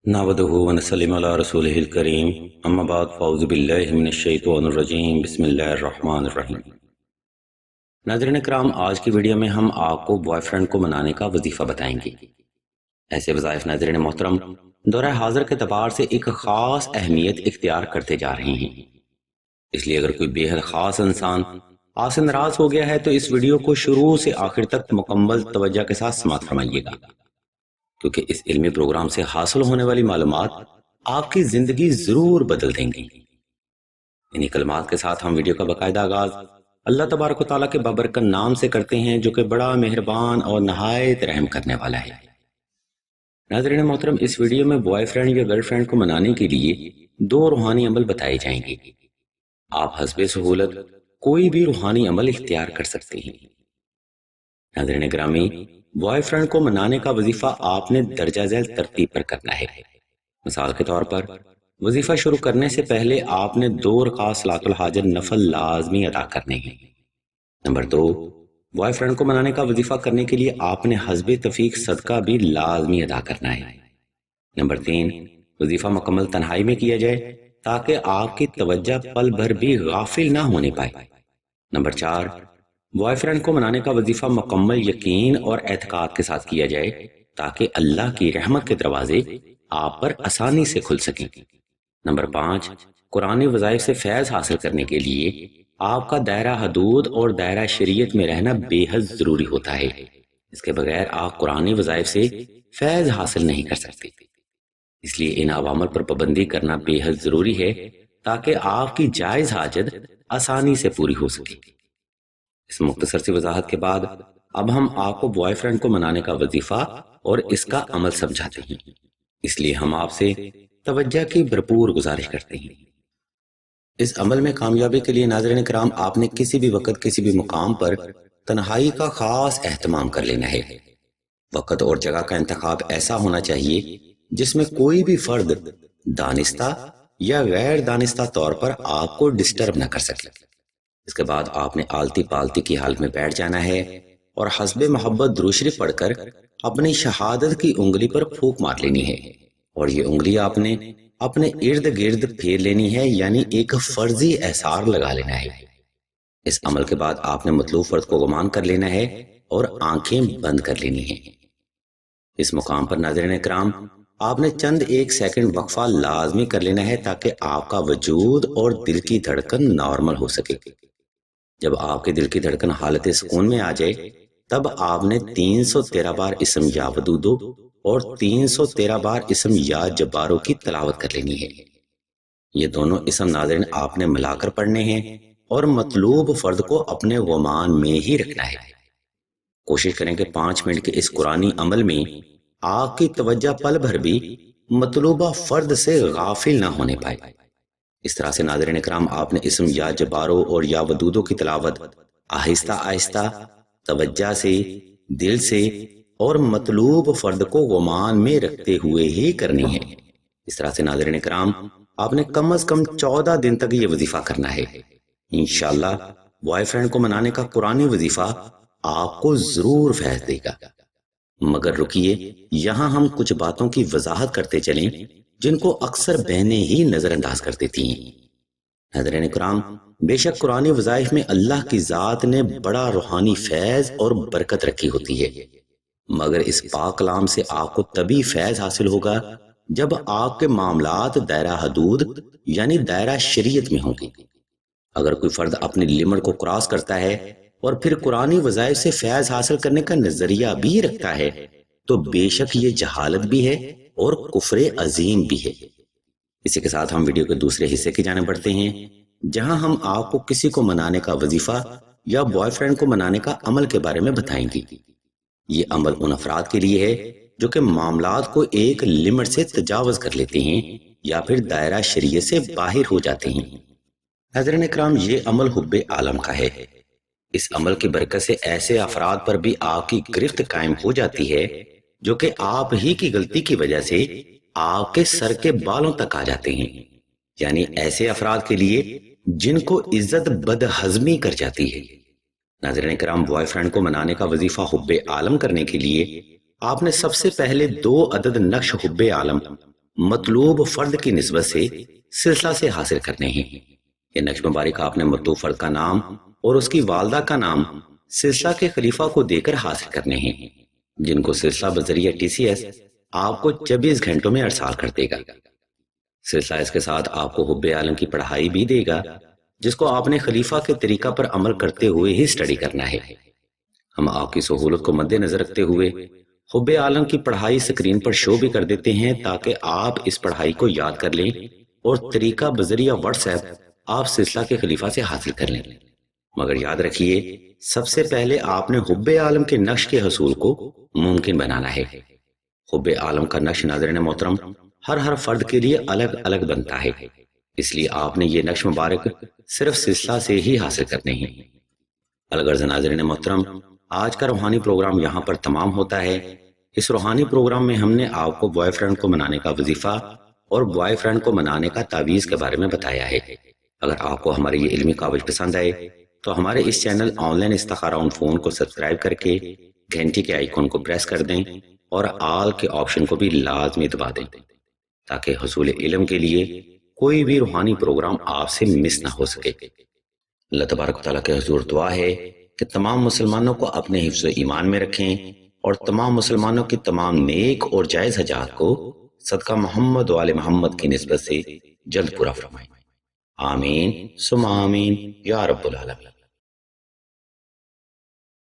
نحمده ونسلم علی رسولہ الکریم اما بعد فاعوذ باللہ من الشیطان الرجیم بسم اللہ الرحمن الرحیم۔ ناظرین کرام، آج کی ویڈیو میں ہم آپ کو بوائے فرینڈ کو منانے کا وظیفہ بتائیں گے۔ ایسے وظائف ناظرین محترم دورہ حاضر کے اعتبار سے ایک خاص اہمیت اختیار کرتے جا رہے ہیں، اس لیے اگر کوئی بے حد خاص انسان آپ سے ناراض ہو گیا ہے تو اس ویڈیو کو شروع سے آخر تک مکمل توجہ کے ساتھ سماعت فرمائیے گا، کیونکہ اس علمی پروگرام سے حاصل ہونے والی معلومات آپ کی زندگی ضرور بدل دیں گی۔ انہی کلمات کے ساتھ ہم ویڈیو کا باقاعدہ آغاز اللہ تبارک و تعالیٰ کے بابرکت نام سے کرتے ہیں، جو کہ بڑا مہربان اور نہایت رحم کرنے والا ہے۔ ناظرین محترم، اس ویڈیو میں بوائے فرینڈ یا گرل فرینڈ کو منانے کے لیے 2 روحانی عمل بتائے جائیں گے۔ آپ حسب سہولت کوئی بھی روحانی عمل اختیار کر سکتے ہیں۔ ناظرین گرامی، بوائے فرینڈ کو منانے کا وظیفہ آپ نے درجہ ذیل ترتیب پر کرنا ہے۔ مثال کے طور پر وظیفہ شروع کرنے سے پہلے آپ نے 2 رکعت صلاۃ الحاجت نفل لازمی ادا کرنے ہیں۔ نمبر 2، بوائے فرینڈ کو منانے کا وظیفہ کرنے کے لیے آپ نے حسب توفیق صدقہ بھی لازمی ادا کرنا ہے۔ نمبر 3، وظیفہ مکمل تنہائی میں کیا جائے تاکہ آپ کی توجہ پل بھر بھی غافل نہ ہونے پائے۔ نمبر 4، بوائے فرینڈ کو منانے کا وظیفہ مکمل یقین اور اعتقاد کے ساتھ کیا جائے تاکہ اللہ کی رحمت کے دروازے آپ پر آسانی سے کھل سکیں۔ نمبر 5، قرآنی وظائف سے فیض حاصل کرنے کے لیے آپ کا دائرہ حدود اور دائرہ شریعت میں رہنا بے حد ضروری ہوتا ہے۔ اس کے بغیر آپ قرآنی وظائف سے فیض حاصل نہیں کر سکتے، اس لیے ان عوامل پر پابندی کرنا بے حد ضروری ہے تاکہ آپ کی جائز حاجت آسانی سے پوری ہو سکے۔ اس مختصر سی وضاحت کے بعد اب ہم آپ کو بوائے فرینڈ کو منانے کا وظیفہ اور اس کا عمل سمجھاتے ہیں، اس لیے ہم آپ سے توجہ کی بھرپور گزارش کرتے ہیں۔ اس عمل میں کامیابی کے لیے ناظرین کرام آپ نے کسی بھی وقت کسی بھی مقام پر تنہائی کا خاص اہتمام کر لینا ہے۔ وقت اور جگہ کا انتخاب ایسا ہونا چاہیے جس میں کوئی بھی فرد دانستہ یا غیر دانستہ طور پر آپ کو ڈسٹرب نہ کر سکے۔ اس کے بعد آپ نے آلتی پالتی کی حالت میں بیٹھ جانا ہے اور حسب محبت درود شریف پڑھ کر اپنی شہادت کی انگلی پر پھونک مار لینی ہے، اور یہ انگلی آپ نے اپنے ارد گرد پھیر لینی ہے، یعنی ایک فرضی احسار لگا لینا ہے۔ اس عمل کے بعد آپ نے مطلوب فرد کو گمان کر لینا ہے اور آنکھیں بند کر لینی ہیں۔ اس مقام پر ناظرین اکرام آپ نے چند ایک سیکنڈ وقفہ لازمی کر لینا ہے تاکہ آپ کا وجود اور دل کی دھڑکن نارمل ہو سکے۔ جب آپ کے دل کی دھڑکن حالت سکون میں آ جائے تب آپ نے 313 بار اسم یا ودودو اور 313 بار اسم یا جبارو کی تلاوت کر لینی ہے۔ یہ دونوں اسم ناظرین آپ نے ملا کر پڑھنے ہیں اور مطلوب فرد کو اپنے گمان میں ہی رکھنا ہے۔ کوشش کریں کہ 5 منٹ کے اس قرآنی عمل میں آپ کی توجہ پل بھر بھی مطلوبہ فرد سے غافل نہ ہونے پائے۔ اس طرح سے ناظرین اکرام آپ نے اسم یا جبارو اور یا ودودو کی تلاوت آہستہ آہستہ توجہ سے، دل سے اور مطلوب فرد کو گمان میں رکھتے ہوئے ہی کرنی ہے۔ اس طرح سے ناظرین اکرام آپ نے کم از کم 14 دن تک یہ وظیفہ کرنا ہے۔ انشاءاللہ بوائے فرینڈ کو منانے کا قرآنی وظیفہ آپ کو ضرور فیض دے گا۔ مگر رکیے، یہاں ہم کچھ باتوں کی وضاحت کرتے چلیں جن کو اکثر بہنیں ہی نظر انداز کر دیتی ہیں۔ ناظرین کرام، بے شک قرآنی وظائف میں اللہ کی ذات نے بڑا روحانی فیض اور برکت رکھی ہوتی ہے، مگر اس پاک کلام سے آپ کو تبھی فیض حاصل ہوگا جب آپ کے معاملات دائرہ حدود یعنی دائرہ شریعت میں ہوں گے۔ اگر کوئی فرد اپنی لمٹ کو کراس کرتا ہے اور پھر قرآنی وظائف سے فیض حاصل کرنے کا نظریہ بھی رکھتا ہے تو بے شک یہ جہالت بھی ہے اور کفر عظیم بھی ہے۔ اسی کے ساتھ ہم ویڈیو کے دوسرے حصے کی جانب بڑھتے ہیں، جہاں ہم آپ کو کسی کو منانے کا وظیفہ یا بوائے فرینڈ کو منانے کا عمل کے بارے میں بتائیں گے۔ یہ عمل ان افراد کے لیے ہے جو کہ معاملات کو ایک لمٹ سے تجاوز کر لیتے ہیں یا پھر دائرہ شریعت سے باہر ہو جاتے ہیں۔ حضرین اکرام، یہ عمل حب عالم کا ہے۔ اس عمل کی برکت سے ایسے افراد پر بھی آپ کی گرفت قائم ہو جاتی ہے جو کہ آپ ہی کی غلطی کی وجہ سے آپ کے سر کے بالوں تک آ جاتے ہیں، یعنی ایسے افراد کے لیے جن کو عزت بدہضمی کر جاتی ہے۔ ناظرین کرام، بوائے فرینڈ کو منانے کا وظیفہ حب عالم کرنے کے لیے آپ نے سب سے پہلے 2 عدد نقش حب عالم مطلوب فرد کی نسبت سے سلسلہ سے حاصل کرنے ہیں۔ یہ نقش مبارک آپ نے مطلوب فرد کا نام اور اس کی والدہ کا نام سلسلہ کے خلیفہ کو دے کر حاصل کرنے ہیں، جن کو سلسلہ بذریعہ TCS آپ کو 24 گھنٹوں میں ارسال کر دے گا۔ سلسلہ اس کے ساتھ آپ کو حب عالم کی پڑھائی بھی دے گا، جس کو آپ نے خلیفہ کے طریقہ پر عمل کرتے ہوئے ہی اسٹڈی کرنا ہے۔ ہم آپ کی سہولت کو مد نظر رکھتے ہوئے حب عالم کی پڑھائی سکرین پر شو بھی کر دیتے ہیں، تاکہ آپ اس پڑھائی کو یاد کر لیں اور طریقہ بذریعہ واٹس ایپ آپ سلسلہ کے خلیفہ سے حاصل کر لیں۔ مگر یاد رکھیے، سب سے پہلے آپ نے حب عالم کے نقش کے حصول کو ممکن بنانا ہے۔ حب عالم کا نقش ناظرین محترم ہر فرد کے لیے الگ الگ بنتا ہے، اس لیے آپ نے یہ نقش مبارک صرف سلسلہ سے ہی حاصل کرنے ہیں۔ الغرض ناظرین محترم، آج کا روحانی پروگرام یہاں پر تمام ہوتا ہے۔ اس روحانی پروگرام میں ہم نے آپ کو بوائے فرینڈ کو منانے کا وظیفہ اور بوائے فرینڈ کو منانے کا تعویذ کے بارے میں بتایا ہے۔ اگر آپ کو ہمارے یہ علمی کاوش پسند آئے تو ہمارے اس چینل آن لائن استخارہ آن فون کو سبسکرائب کر کے گھنٹی کے آئیکن کو پریس کر دیں اور آل کے آپشن کو بھی لازمی دبا دیں، تاکہ حصول علم کے لیے کوئی بھی روحانی پروگرام آپ سے مس نہ ہو سکے۔ اللہ تبارک و تعالیٰ کے حضور دعا ہے کہ تمام مسلمانوں کو اپنے حفظ و ایمان میں رکھیں اور تمام مسلمانوں کی تمام نیک اور جائز حاجات کو صدقہ محمد و آل محمد کی نسبت سے جلد پورا فرمائیں۔ آمین ثم آمین یا رب العالمین۔